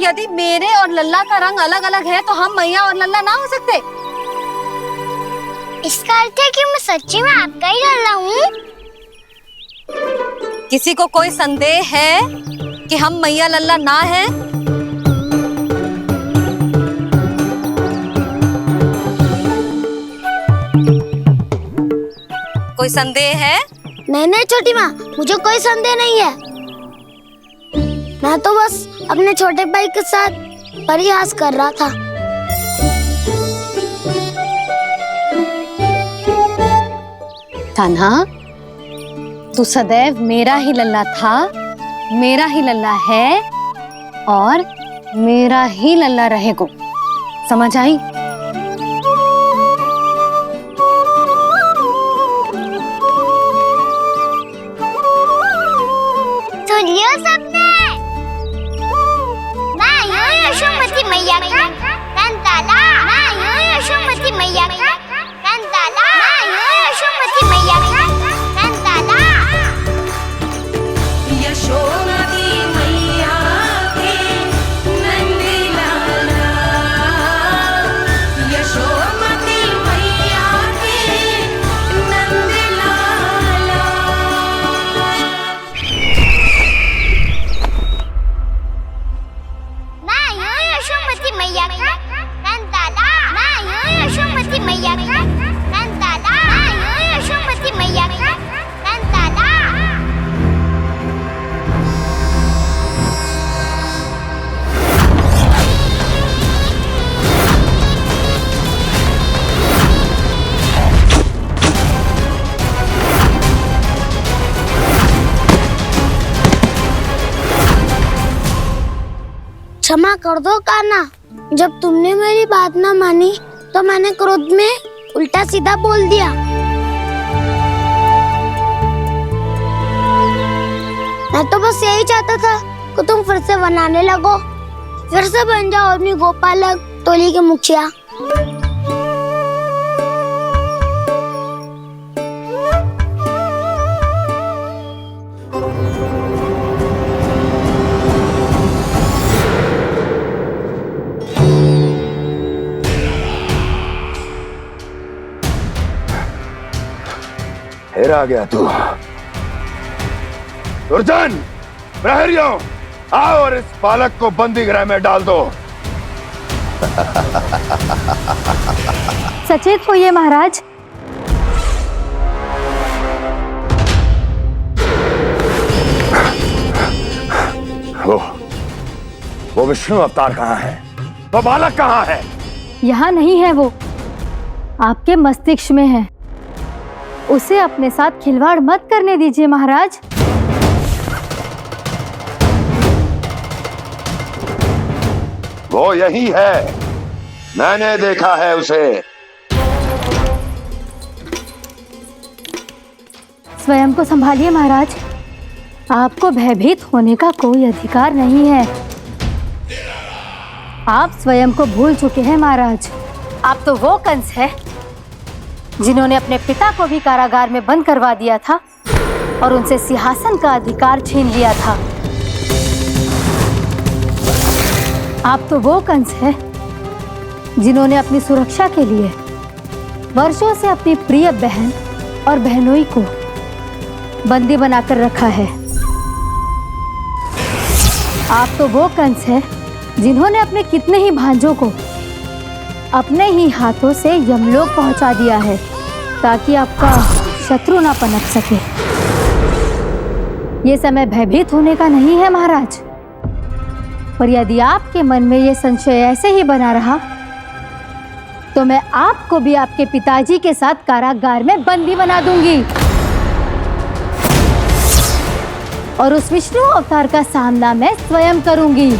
यदि मेरे और लल्ला का रंग अलग अलग है तो हम मैया और लल्ला ना हो सकते? इसका अर्थ है कि मैं सच्ची में आपका ही लल्ला हूँ? किसी को कोई संदेह है कि हम मैया लल्ला ना हैं? कोई संदेह है? नहीं नहीं छोटी माँ, मुझे कोई संदेह नहीं है। मैं तो बस अपने छोटे भाई के साथ परिहास कर रहा था। कान्हा, तू सदैव मेरा ही लल्ला था, मेरा ही लल्ला है और मेरा ही लल्ला रहेगा। समझ आई? सुन लियो सबने, मैं हूँ यशोमती मैया का कंताला। मैं हूँ यशोमती मैया का कंताला। मैं हूँ यशोमती मैया का कंताला। यशोमती मैया के नंदी लाला, यशोमती मैया के नंदी लाला। मैं हूँ यशोमती मैया का कंताला। मैं हूँ यशोमती मैया का कंताला। मैं हूँ यशोमती मैया का कंताला। क्षमा कर दो कान्हा, जब तुमने मेरी बात ना मानी तो मैंने क्रोध में उल्टा सीधा बोल दिया। मैं तो बस यही चाहता था कि तुम फिर से बनाने लगो, फिर से बन जाओ अपनी गोपालक टोली के मुखिया। फिर आ गया तू। दुर्जन, प्रहरियों, आओ और इस बालक को बंदी गृह में डाल दो। सचेत होइए महाराज। वो विष्णु अवतार कहाँ है? वो बालक कहाँ है? यहाँ नहीं है वो, आपके मस्तिष्क में है। उसे अपने साथ खिलवाड़ मत करने दीजिए महाराज। वो यही है, मैंने देखा है उसे। स्वयं को संभालिए महाराज, आपको भयभीत होने का कोई अधिकार नहीं है। आप स्वयं को भूल चुके हैं महाराज। आप तो वो कंस है जिन्होंने अपने पिता को भी कारागार में बंद करवा दिया था और उनसे सिंहासन का अधिकार छीन लिया था। आप तो वो कंस है जिन्होंने अपनी सुरक्षा के लिए वर्षों से अपनी प्रिय बहन और बहनोई को बंदी बनाकर रखा है। आप तो वो कंस है जिन्होंने अपने कितने ही भांजों को अपने ही हाथों से यमलोक पहुंचा दिया है ताकि आपका शत्रु ना पनप सके। ये समय भयभीत होने का नहीं है महाराज, पर यदि आपके मन में ये संशय ऐसे ही बना रहा तो मैं आपको भी आपके पिताजी के साथ कारागार में बंदी बना दूंगी और उस विष्णु अवतार का सामना मैं स्वयं करूंगी।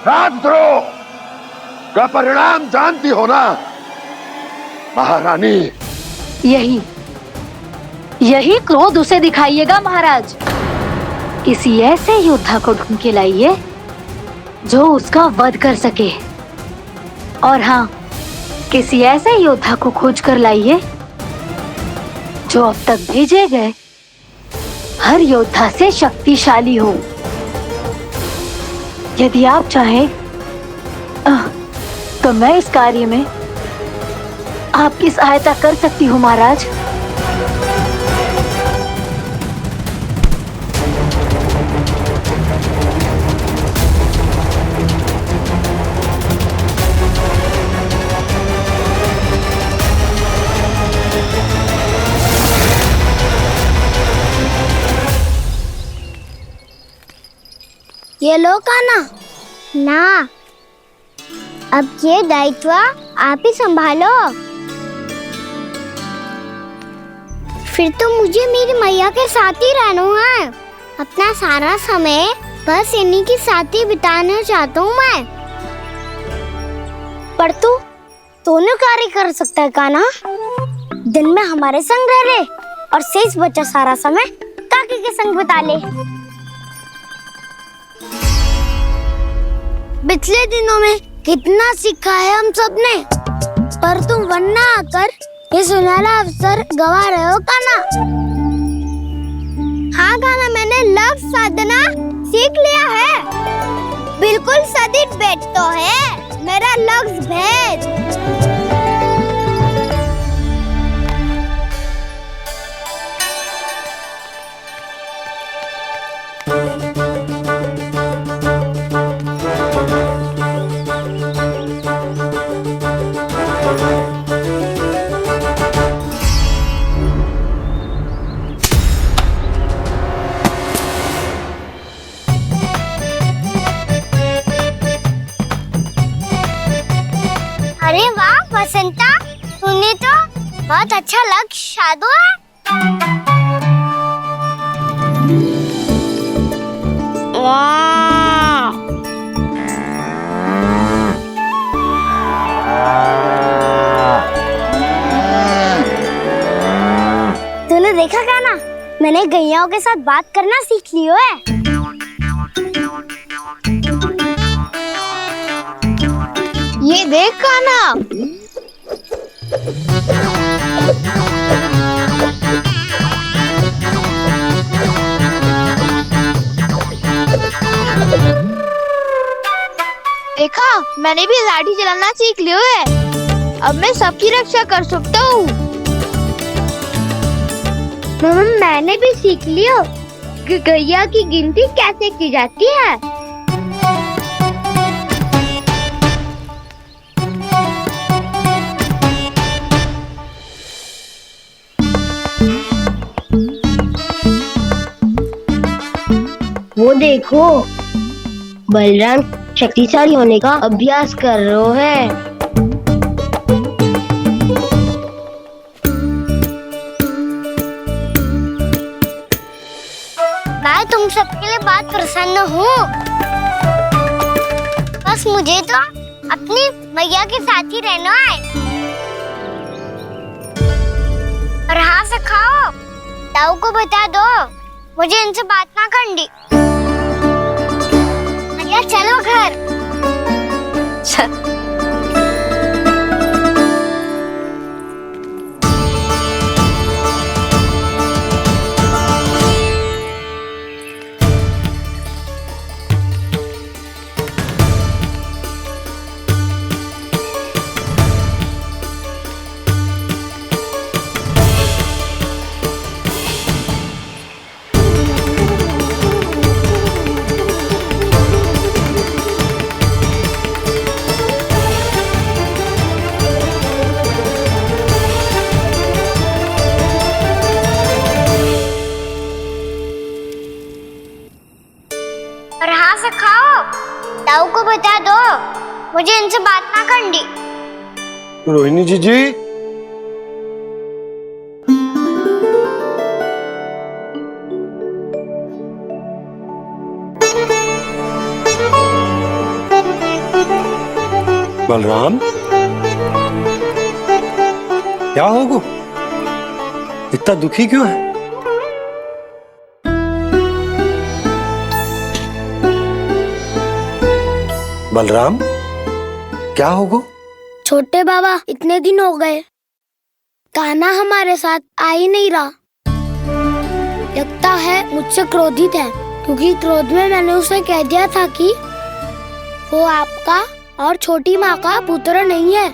राजद्रोह का परिणाम जानती हो ना महारानी? यही क्रोध उसे दिखाइएगा महाराज। किसी ऐसे योद्धा को ढूंढ के लाइए जो उसका वध कर सके, और हाँ, किसी ऐसे योद्धा को खोज कर लाइए जो अब तक भेजे गए हर योद्धा से शक्तिशाली हो। यदि आप चाहें तो मैं इस कार्य में आपकी सहायता कर सकती हूँ महाराज। ये लो कान्हा। ना, अब ये दायित्व आप ही संभालो। फिर तो मुझे मेरी मैया के साथ ही रहना है। अपना सारा समय बस इन्हीं के साथ ही बिताना चाहता हूँ मैं। पर तू दोनों कार्य कर सकता है कान्हा। दिन में हमारे संग रह ले और शेष बचा सारा समय काकी के संग बिता ले। पिछले दिनों में कितना सीखा है हम सबने, पर तुम वरना आकर ये सुनहरा अवसर गवा रहे हो कान्हा। हाँ कान्हा, मैंने लक्ष्य साधना सीख लिया है। बिल्कुल सदित भेद तो है मेरा लक्ष्य भेद। अरे वाह बसंता, तूने तो बहुत अच्छा लक्ष्य साधा है। वाह, तूने देखा कान्हा, मैंने गैयाओं के साथ बात करना सीख लियो है। ये देख कान्हा, देखा, मैंने भी लाठी चलाना सीख लियो है। अब मैं सबकी रक्षा कर सकता हूँ। मैंने भी सीख लियो कि गैया की गिनती कैसे की जाती है। वो देखो, बलराम शक्तिशाली होने का अभ्यास कर रहे हैं। मैं तुम सबके लिए बहुत प्रसन्न हूँ। बस मुझे तो अपनी मैया के साथ ही रहना है। और हाँ से खाओ, ताऊ को बता दो मुझे इनसे बात ना करनी। मैया चलो घर। और हाँ से खाओ, ताऊ को बता दो मुझे इनसे बात ना करनी। रोहिणी जी बलराम, क्या होगा? इतना दुखी क्यों है? बलराम, क्या होगा? छोटे बाबा, इतने दिन हो गए कान्हा हमारे साथ आ ही नहीं रहा। लगता है मुझसे क्रोधित है, क्योंकि क्रोध में मैंने उसे कह दिया था कि वो आपका और छोटी माँ का पुत्र नहीं है।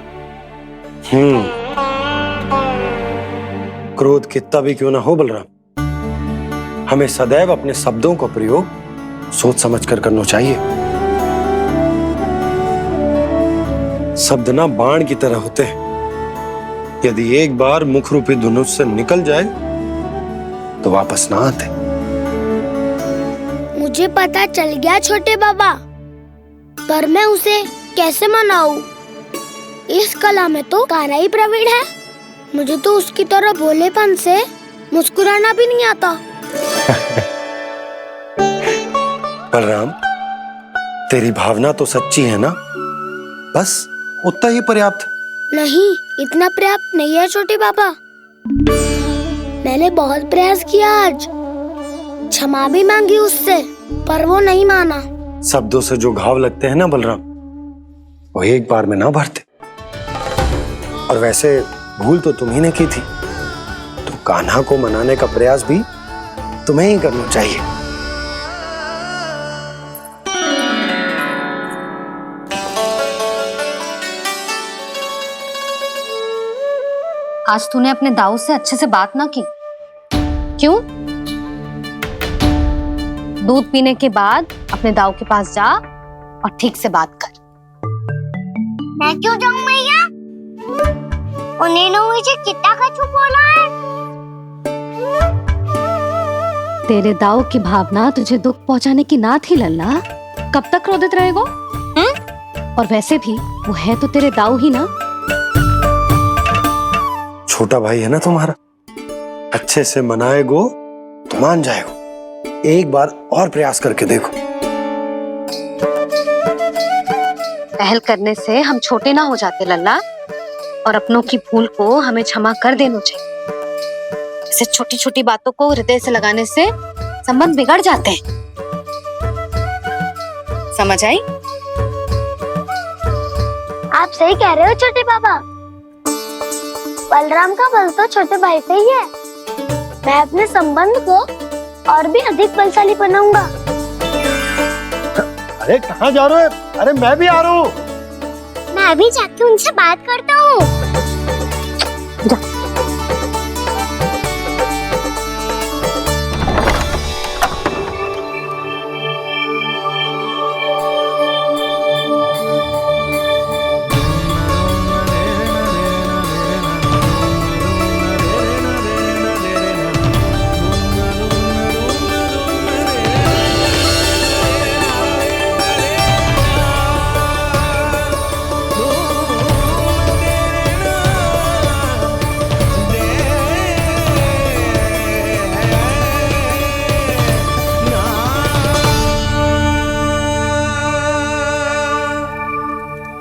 क्रोध कितना भी क्यों ना हो बलराम, हमें सदैव अपने शब्दों का प्रयोग सोच समझ कर करना चाहिए। शब्द ना बाण की तरह होते हैं, यदि एक बार मुख रूपी धनुष से निकल जाए तो वापस ना आते। मुझे पता चल गया छोटे बाबा, पर मैं उसे कैसे मनाऊं? इस कला में तो कान्हा ही प्रवीण है। मुझे तो उसकी तरह भोलेपन से मुस्कुराना भी नहीं आता। बलराम, तेरी भावना तो सच्ची है ना, बस उतना ही पर्याप्त। नहीं, इतना पर्याप्त नहीं है छोटे बाबा। मैंने बहुत प्रयास किया, आज क्षमा भी मांगी उससे, पर वो नहीं माना। शब्दों से जो घाव लगते हैं ना बलराम, वो एक बार में ना भरते। और वैसे भूल तो तुम्ही ने की थी, तो कान्हा को मनाने का प्रयास भी तुम्हें ही करना चाहिए। आज तूने अपने दाऊ से अच्छे से बात ना की। क्यों? दूध पीने के बाद अपने दाऊ के पास जा और ठीक से बात कर। मैं क्यों जाऊं भैया? उन्होंने मुझे कितना कछु बोला है। तेरे दाऊ की भावना तुझे दुख पहुंचाने की ना थी लल्ला। कब तक क्रोधित रहेगो? और वैसे भी वो है तो तेरे दाऊ ही ना। छोटा भाई है ना तुम्हारा, अच्छे से मनाएगो तो मान जाएगो। एक बार और प्रयास करके देखो। पहल करने से हम छोटे ना हो जाते लल्ला, और अपनों की भूल को हमें क्षमा कर देना चाहिए। ऐसे छोटी छोटी बातों को हृदय से लगाने से संबंध बिगड़ जाते हैं। समझ आई? आप सही कह रहे हो छोटे बाबा। बलराम का बल तो छोटे भाई से ही है। मैं अपने संबंध को और भी अधिक बलशाली बनाऊंगा। अरे कहाँ जा रहे हो? अरे मैं भी आ रहा हूँ। मैं अभी जाके उनसे बात करता हूँ।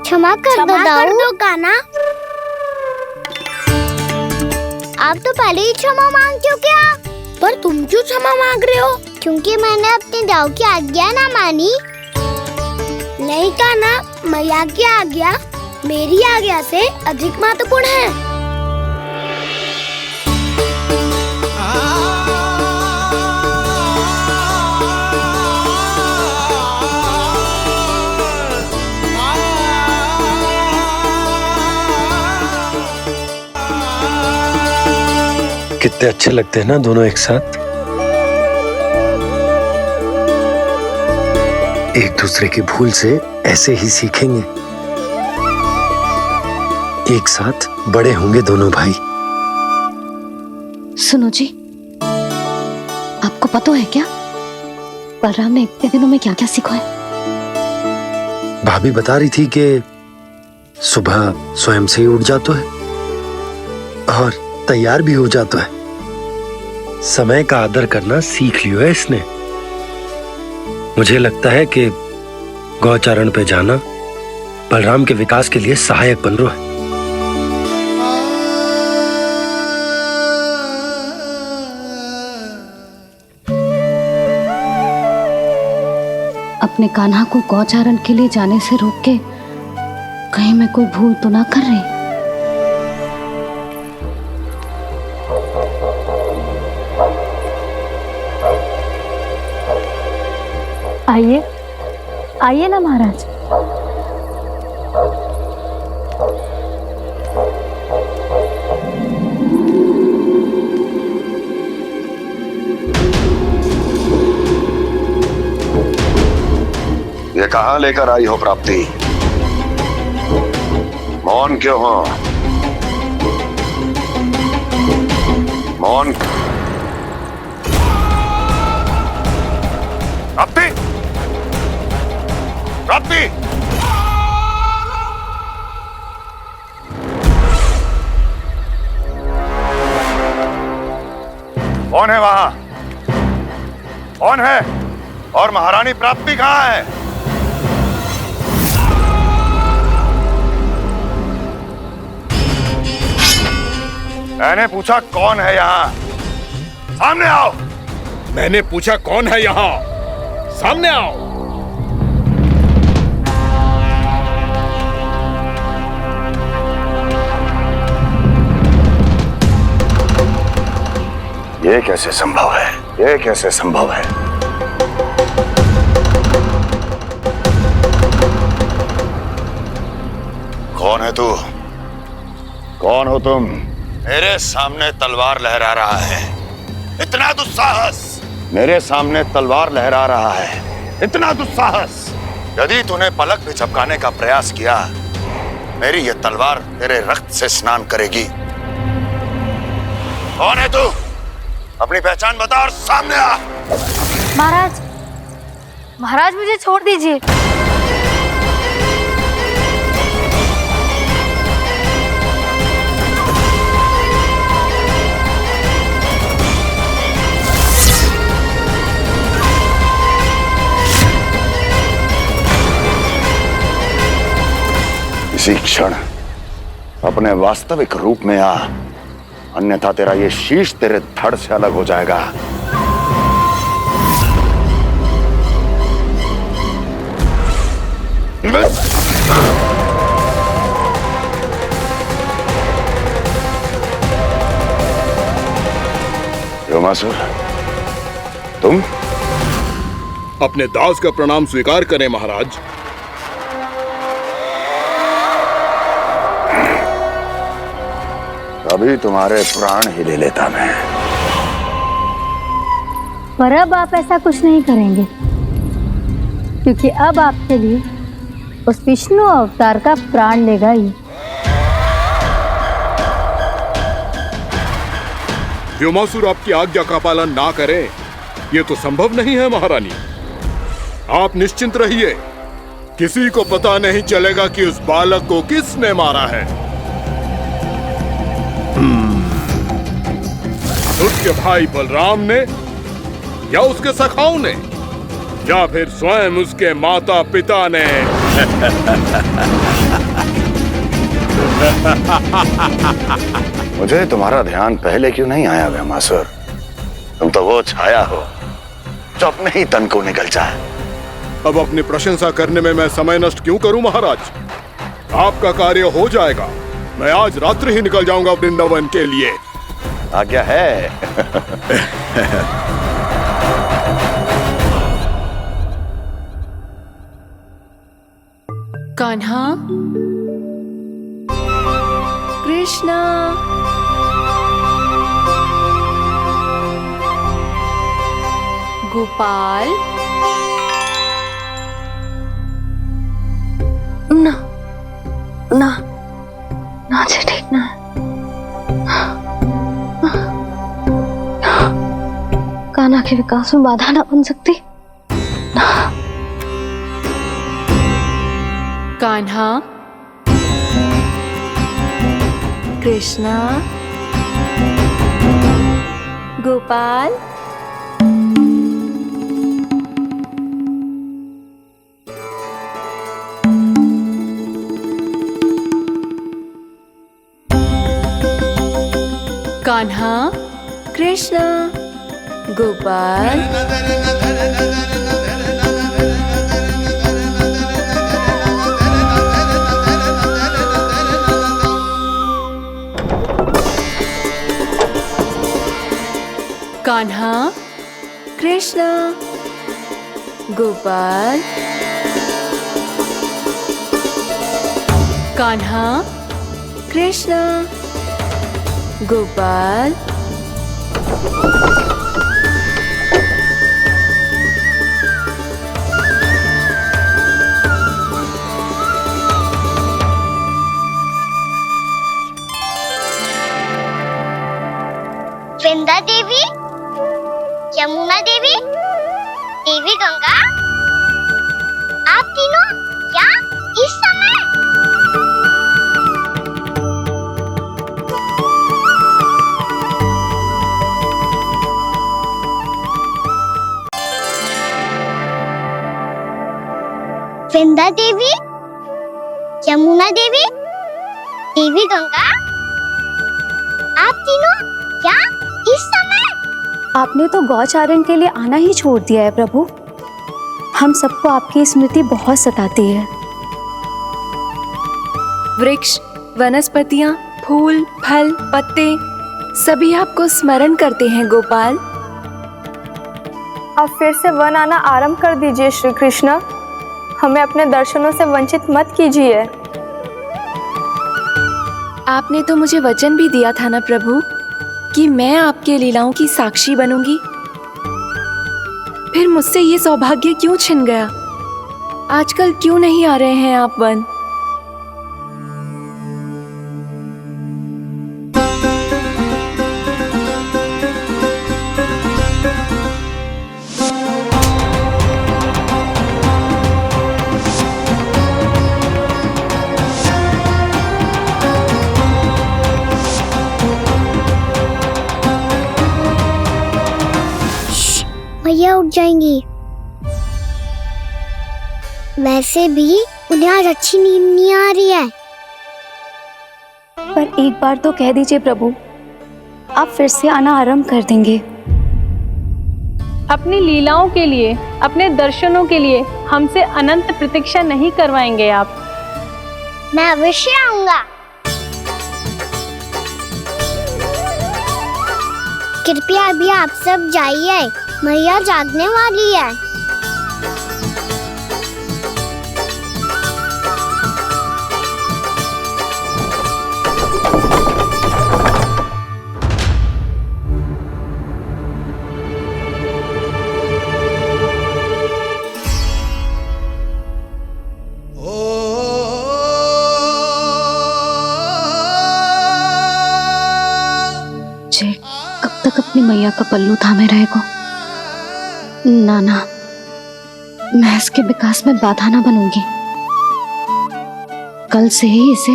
क्षमा कर दो कान्हा। आप तो पहले ही क्षमा मांगते हो क्या? पर तुम क्यों क्षमा मांग रहे हो? क्योंकि मैंने अपने दाऊ की आज्ञा ना मानी। नहीं कान्हा, मैया की आज्ञा मेरी आज्ञा से अधिक महत्वपूर्ण है। कितने अच्छे लगते हैं ना दोनों एक साथ। एक दूसरे की भूल से ऐसे ही सीखेंगे। एक साथ बड़े होंगे दोनों भाई। सुनो जी, आपको पता है क्या बलराम ने इतने दिनों में क्या क्या सीखा है? भाभी बता रही थी कि सुबह स्वयं से ही उठ जाता है और तैयार भी हो जाता है। समय का आदर करना सीख लियो है इसने। मुझे लगता है कि गौचारण पे जाना बलराम के विकास के लिए सहायक बन रहा है। अपने कान्हा को गौचारण के लिए जाने से रोक के कहीं मैं कोई भूल तो ना कर रही? आइए आइए ना महाराज। ये कहाँ लेकर आई हो प्राप्ति? मौन क्यों हो? मौन। प्राप्ति, प्राप्ति, कौन है वहां? कौन है? और महारानी प्राप्ति कहाँ है? मैंने पूछा कौन है यहाँ? सामने आओ। मैंने पूछा कौन है यहाँ? सामने आओ। ये कैसे संभव है? ये कैसे संभव है? कौन है तू? कौन हो तुम? मेरे सामने तलवार लहरा रहा है। इतना दुस्साहस! मेरे सामने तलवार लहरा रहा है। इतना दुस्साहस! यदि तूने पलक भी झपकाने का प्रयास किया, मेरी ये तलवार तेरे रक्त से स्नान करेगी। कौन है तू? अपनी पहचान बता और सामने आ। महाराज, महाराज मुझे छोड़ दीजिए। इसी क्षण अपने वास्तविक रूप में आ, अन्यथा तेरा ये शीश तेरे धड़ से अलग हो जाएगा। योमासुर, तुम? अपने दास का प्रणाम स्वीकार करें महाराज। अभी तुम्हारे प्राण ही ले लेता मैं। पर अब आप ऐसा कुछ नहीं करेंगे, क्योंकि अब आपके लिए उस विष्णु अवतार का प्राण लेगा ही। व्योमासुर आपकी आज्ञा का पालन ना करे, ये तो संभव नहीं है महारानी। आप निश्चिंत रहिए, किसी को पता नहीं चलेगा कि उस बालक को किसने मारा है। उसके भाई बलराम ने, या उसके सखाओं ने, या फिर स्वयं उसके माता पिता ने। मुझे तुम्हारा ध्यान पहले क्यों नहीं आया व्योमासुर? तुम तो वो छाया हो जो अपने ही तन को निगल जाए। अब अपनी प्रशंसा करने में मैं समय नष्ट क्यों करूं महाराज? आपका कार्य हो जाएगा। मैं आज रात्रि ही निकल जाऊंगा वृंदावन के लिए। आज्ञा है। कान्हा, कृष्णा, गोपाल। ना ना ना, से ठीक ना। कान्हा के विकास में बाधा ना बन सकती। कान्हा, कृष्णा, गोपाल। कान्हा, कृष्णा, गोपाल। कान्हा, कृष्णा, गोपाल, कान्हा, कृष्ण, गोपाल, वृंदा देवी, यमुना देवी, देवी गंगा, आप तीनों यहाँ इस समय? वृंदा देवी, यमुना देवी, देवी गंगा, आप तीनों यहाँ इस समय? आपने तो गौचारण के लिए आना ही छोड़ दिया है प्रभु। हम सबको आपकी स्मृति बहुत सताती है। वृक्ष, वनस्पतियां, फूल, फल, पत्ते सभी आपको स्मरण करते हैं गोपाल। अब फिर से वन आना आरंभ कर दीजिए श्री कृष्ण। हमें अपने दर्शनों से वंचित मत कीजिए। आपने तो मुझे वचन भी दिया था ना प्रभु कि मैं आपके लीलाओं की साक्षी बनूंगी। फिर मुझसे ये सौभाग्य क्यों छिन गया? आजकल क्यों नहीं आ रहे हैं आप वन? भैया उठ जाएंगी। वैसे भी उन्हें आज अच्छी नींद नहीं आ रही है। पर एक बार तो कह दीजिए प्रभु, आप फिर से आना आरंभ कर देंगे। अपनी लीलाओं के लिए, अपने दर्शनों के लिए हमसे अनंत प्रतीक्षा नहीं करवाएंगे आप? मैं अवश्य आऊंगा। कृपया अभी आप सब जाइए, मैया जागने वाली है। जे कब तक अपनी मैया का पल्लू थामे रहेगा? ना, मैं इसके विकास में बाधा ना बनूंगी। कल से ही इसे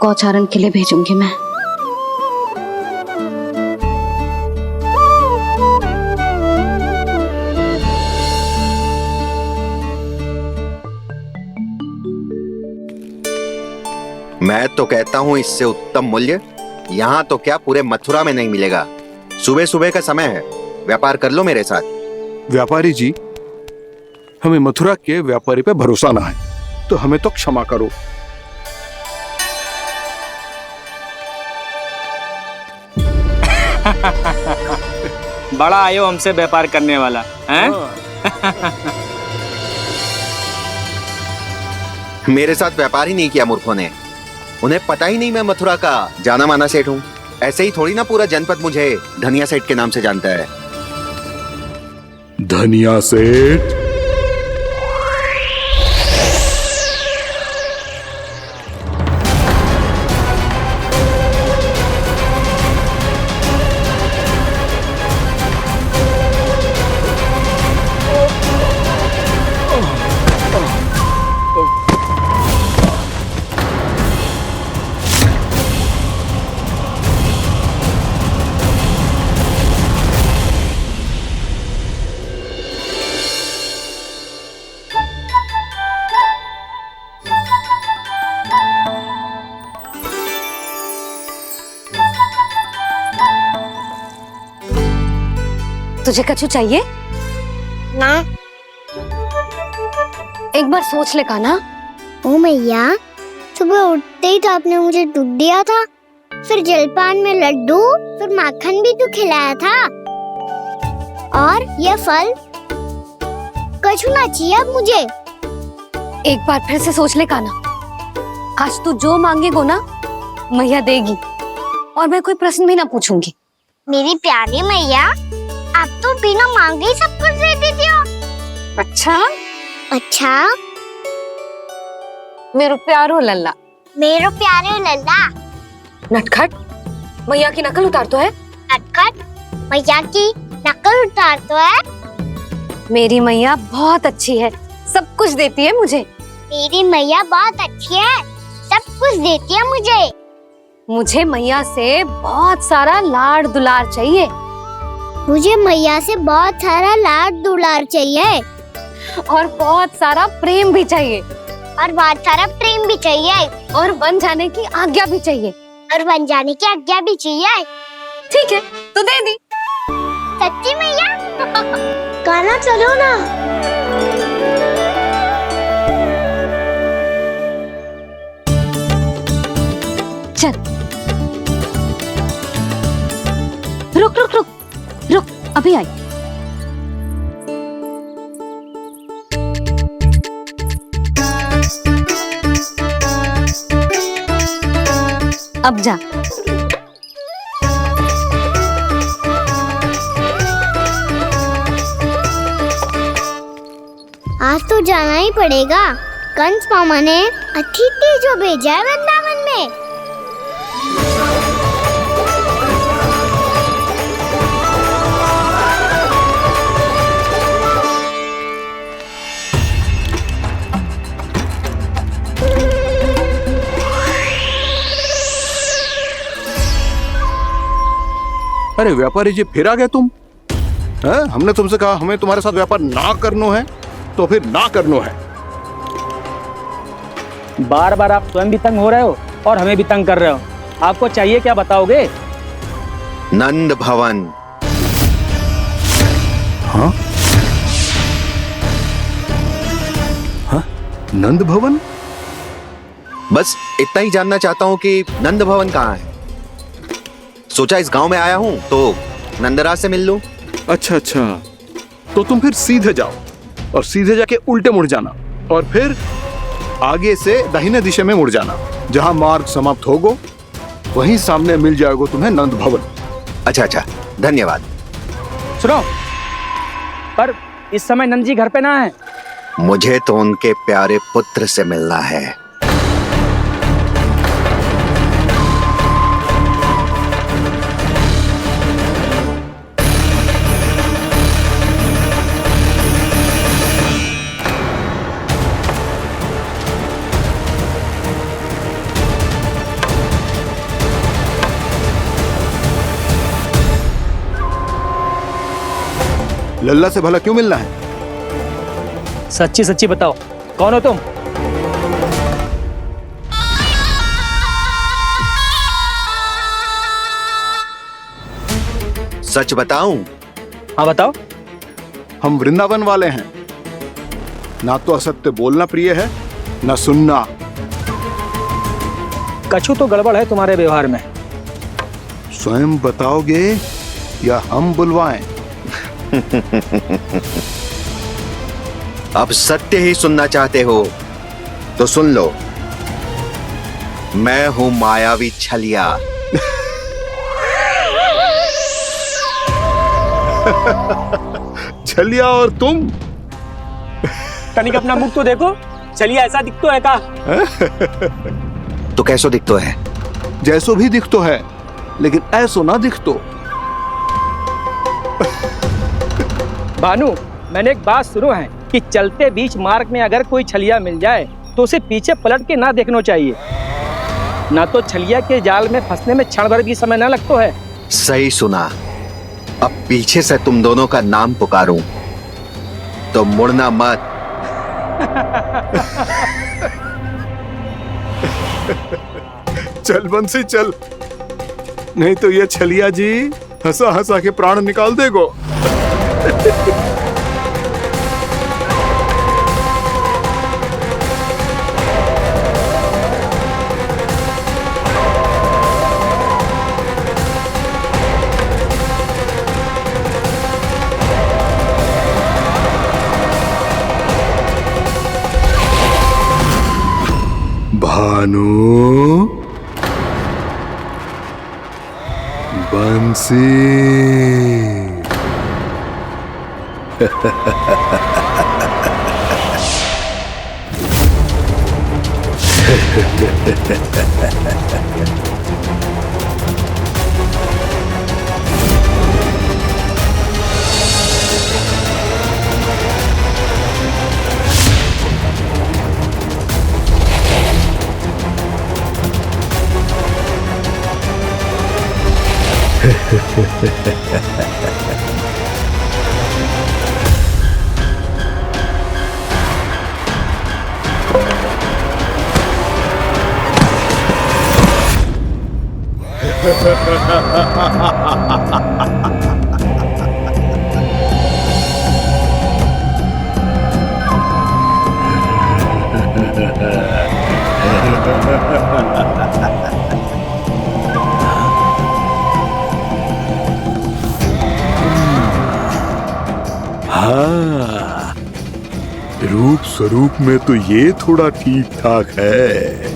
गौचारण के लिए भेजूंगी मैं। मैं तो कहता हूँ इससे उत्तम मूल्य यहाँ तो क्या पूरे मथुरा में नहीं मिलेगा। सुबह सुबह का समय है, व्यापार कर लो मेरे साथ। व्यापारी जी, हमें मथुरा के व्यापारी पे भरोसा ना है, तो हमें तो क्षमा करो। बड़ा आयो हमसे व्यापार करने वाला हैं? मेरे साथ व्यापार ही नहीं किया मूर्खों ने। उन्हें पता ही नहीं मैं मथुरा का जाना माना सेठ हूँ। ऐसे ही थोड़ी ना पूरा जनपद मुझे धनिया सेठ के नाम से जानता है। धनिया सेठ? तुझे कछु चाहिए? ना। एक बार सोच ले कान्हा। ओ मैया, सुबह उठते ही तो आपने मुझे दूध दिया था, फिर जलपान में लड्डू, फिर माखन भी तो खिलाया था। और ये फल आपका छूना चाहिए अब मुझे। एक बार फिर से सोच ले कान्हा, आज तू जो मांगेगो ना मैया देगी, और मैं कोई प्रश्न भी ना पूछूंगी। मेरी प्यारी मैया, आप तो बिना मांगे ही सब कुछ दे देती हो। अच्छा अच्छा, मेरो प्यारो लल्ला। मेरो प्यारे लल्ला। नटखट, मैया की नकल उतार तो है। नटखट, मैया की नकल उतार तो है। मेरी मैया बहुत अच्छी है, सब कुछ देती है मुझे। मेरी मैया बहुत अच्छी है, सब कुछ देती है मुझे। मुझे मैया से बहुत सारा लाड़ दुलार चाहिए। मुझे मैया से बहुत सारा लाड़ दुलार चाहिए। और बहुत सारा प्रेम भी चाहिए। और बहुत सारा प्रेम भी चाहिए। और बन जाने की आज्ञा भी चाहिए। और बन जाने की आज्ञा भी चाहिए। ठीक है, तो दे दी। सच्ची मैया? कान्हा चलो ना। चल, रुक रुक रुक रुक, अभी आई। अब जा। आज तो जाना ही पड़ेगा। कंस मामा ने अतिथि जो भेजा है वृंदावन में। अरे व्यापारी जी, फिर आ गए तुम? हैं? हमने तुमसे कहा हमें तुम्हारे साथ व्यापार ना करनो है, तो फिर ना करनो है। बार बार आप स्वयं भी तंग हो रहे हो और हमें भी तंग कर रहे हो। आपको चाहिए क्या बताओगे? नंद भवन। हाँ? हाँ? नंद भवन? बस इतना ही जानना चाहता हूँ कि नंद भवन कहाँ है। सोचा इस गांव में आया हूँ तो नंदराज से मिल लूं। अच्छा अच्छा, तो तुम फिर सीधे जाओ और सीधे जाके उल्टे मुड़ जाना और फिर आगे से दाहिने दिशा में मुड़ जाना। जहां मार्ग समाप्त होगो वहीं सामने मिल जाएगा तुम्हें नंद भवन। अच्छा अच्छा, धन्यवाद। सुनो, पर इस समय नंद जी घर पे ना है। मुझे तो उनके प्यारे पुत्र से मिलना है। लल्ला से भला क्यों मिलना है? सच्ची सच्ची बताओ, कौन हो तुम? सच बताऊं? हाँ बताओ। हम वृंदावन वाले हैं। ना तो असत्य बोलना प्रिय है, ना सुनना। कछु तो गड़बड़ है तुम्हारे व्यवहार में। स्वयं बताओगे या हम बुलवाएं? अब सत्य ही सुनना चाहते हो तो सुन लो। मैं हूं मायावी छलिया। छलिया और तुम? तनिक अपना मुख तो देखो, चलिए ऐसा दिख तो है का? तो कैसो दिखतो है? जैसो भी दिख तो है, लेकिन ऐसो ना दिख तो। भानु, मैंने एक बात सुनो है कि चलते बीच मार्ग में अगर कोई छलिया मिल जाए तो उसे पीछे पलट के ना देखना चाहिए, ना तो छलिया के जाल में फंसने में क्षण भर भी समय ना लगता है। सही सुना। अब पीछे से तुम दोनों का नाम पुकारूं तो मुड़ना मत। चल बंसी चल, नहीं तो ये छलिया जी हंसा हंसा के प्राण निकाल देगो। भानु, बंसी। हाँ, रूप स्वरूप में तो ये थोड़ा ठीक ठाक है।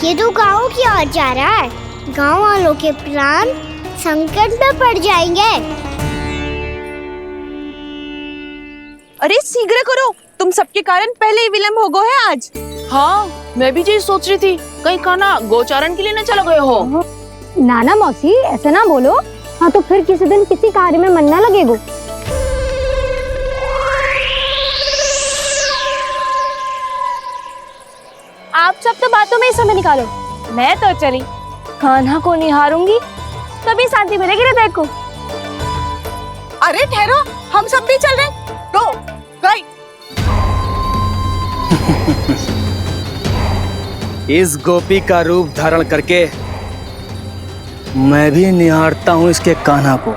ये तो गाँव की ओर जा रहा है। गाँव वालों के प्राण संकट में पड़ जाएंगे। अरे शीघ्र करो, तुम सबके कारण पहले ही विलम्ब हो गए है आज। हाँ, मैं भी यही सोच रही थी, कहीं खाना गोचारण के लिए न चला गए हो। नाना मौसी ऐसे ना बोलो। हाँ तो फिर किसी दिन किसी कार्य में मन ना लगेगा। आप सब तो बातों में ही समय निकालो। मैं तो चली कान्हा को निहारूंगी, तभी शांति मिलेगी हृदय को। अरे ठहरो, हम सब भी चल रहे। तो गई। इस गोपी का रूप धारण करके मैं भी निहारता हूँ इसके कान्हा को।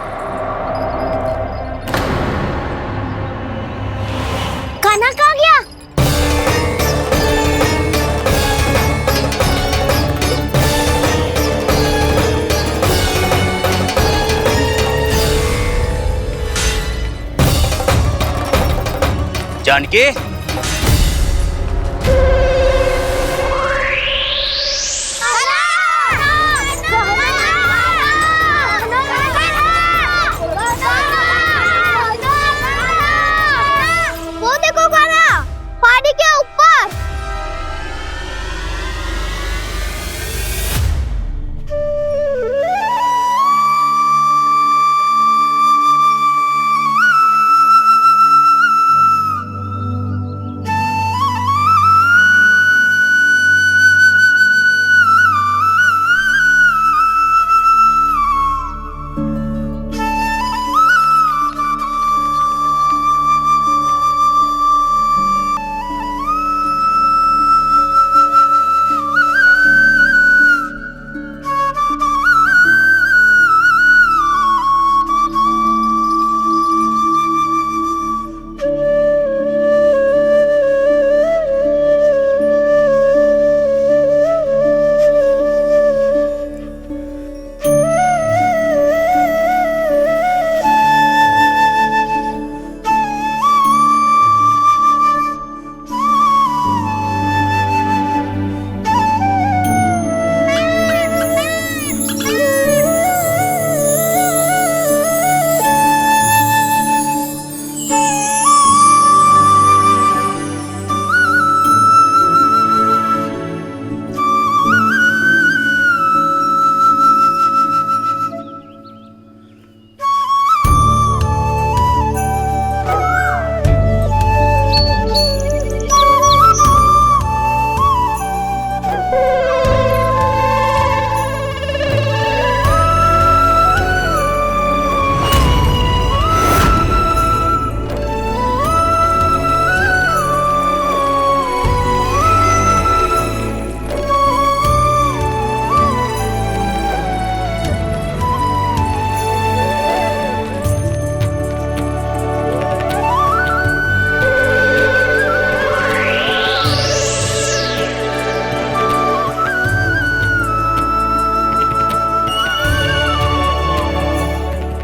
कान्हा कहाँ गया? जानकी, वो देखो कान्हा, पहाड़ी के ऊपर।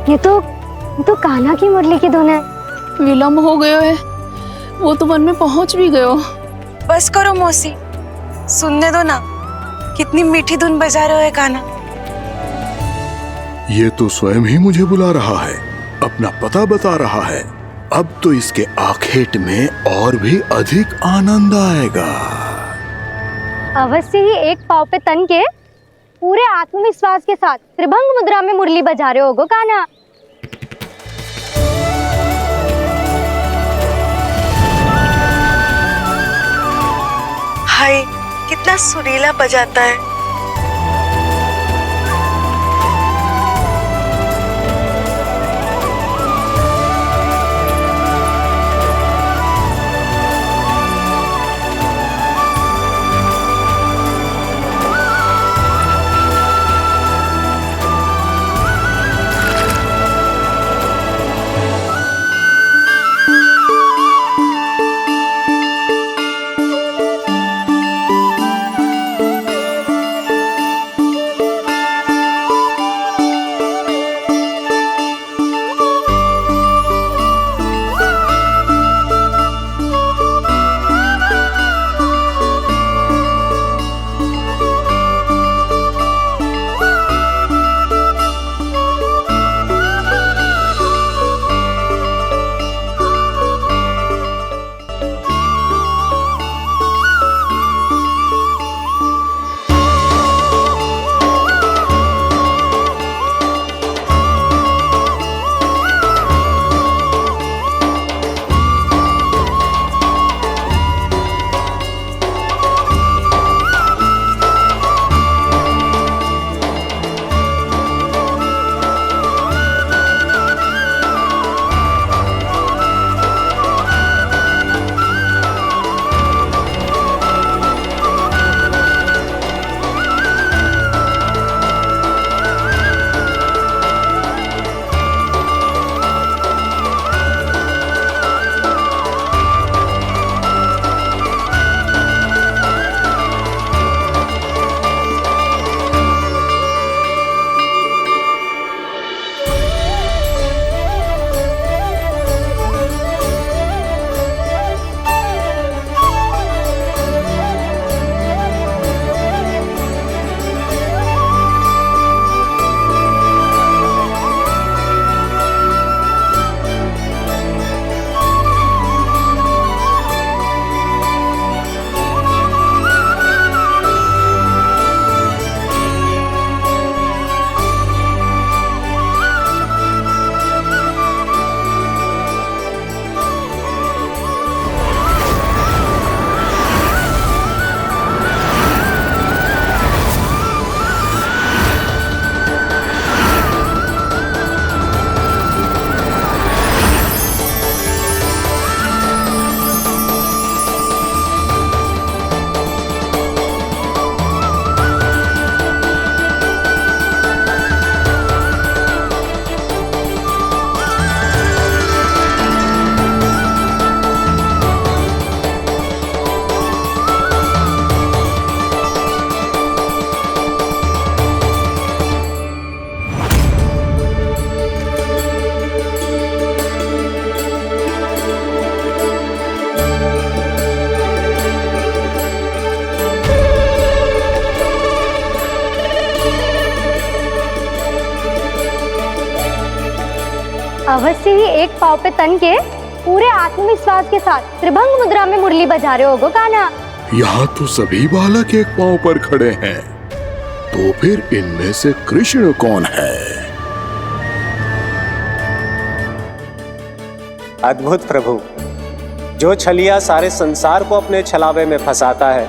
ये तो कान्हा की मुरली की धुन है। विलम्ब हो गयो है, वो तो वन में पहुंच भी गयो। बस करो मौसी, सुनने दो ना, कितनी मीठी धुन बजा रहे हो कान्हा। ये तो स्वयं ही मुझे बुला रहा है, अपना पता बता रहा है। अब तो इसके आखेट में और भी अधिक आनंद आएगा। अवश्य ही एक पाव पे तन के पूरे आत्मविश्वास के साथ त्रिभंग मुद्रा में मुरली बजा रहे होगो कान्हा। हाय, कितना सुरीला बजाता है। अवश्य ही एक पाव पे तन के पूरे आत्मविश्वास के साथ त्रिभंग मुद्रा में मुरली बजा रहे होगो कान्हा। यहाँ तो सभी बालक एक पांव पर खड़े हैं, तो फिर इनमें से कृष्ण कौन है? अद्भुत प्रभु, जो छलिया सारे संसार को अपने छलावे में फंसाता है,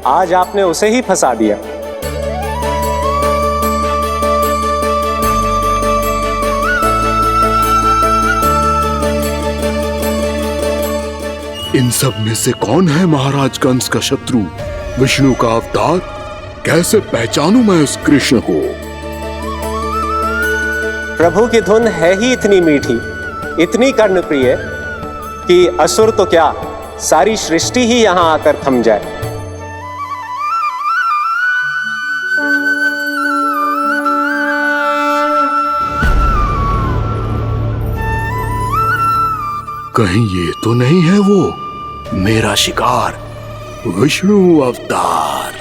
आज आपने उसे ही फंसा दिया। इन सब में से कौन है महाराज कंस का शत्रु, विष्णु का अवतार? कैसे पहचानूं मैं उस कृष्ण को? प्रभु की धुन है ही इतनी मीठी, इतनी कर्णप्रिय कि असुर तो क्या, सारी सृष्टि ही यहां आकर थम जाए। कहीं ये तो नहीं है वो मेरा शिकार विष्णु अवतार?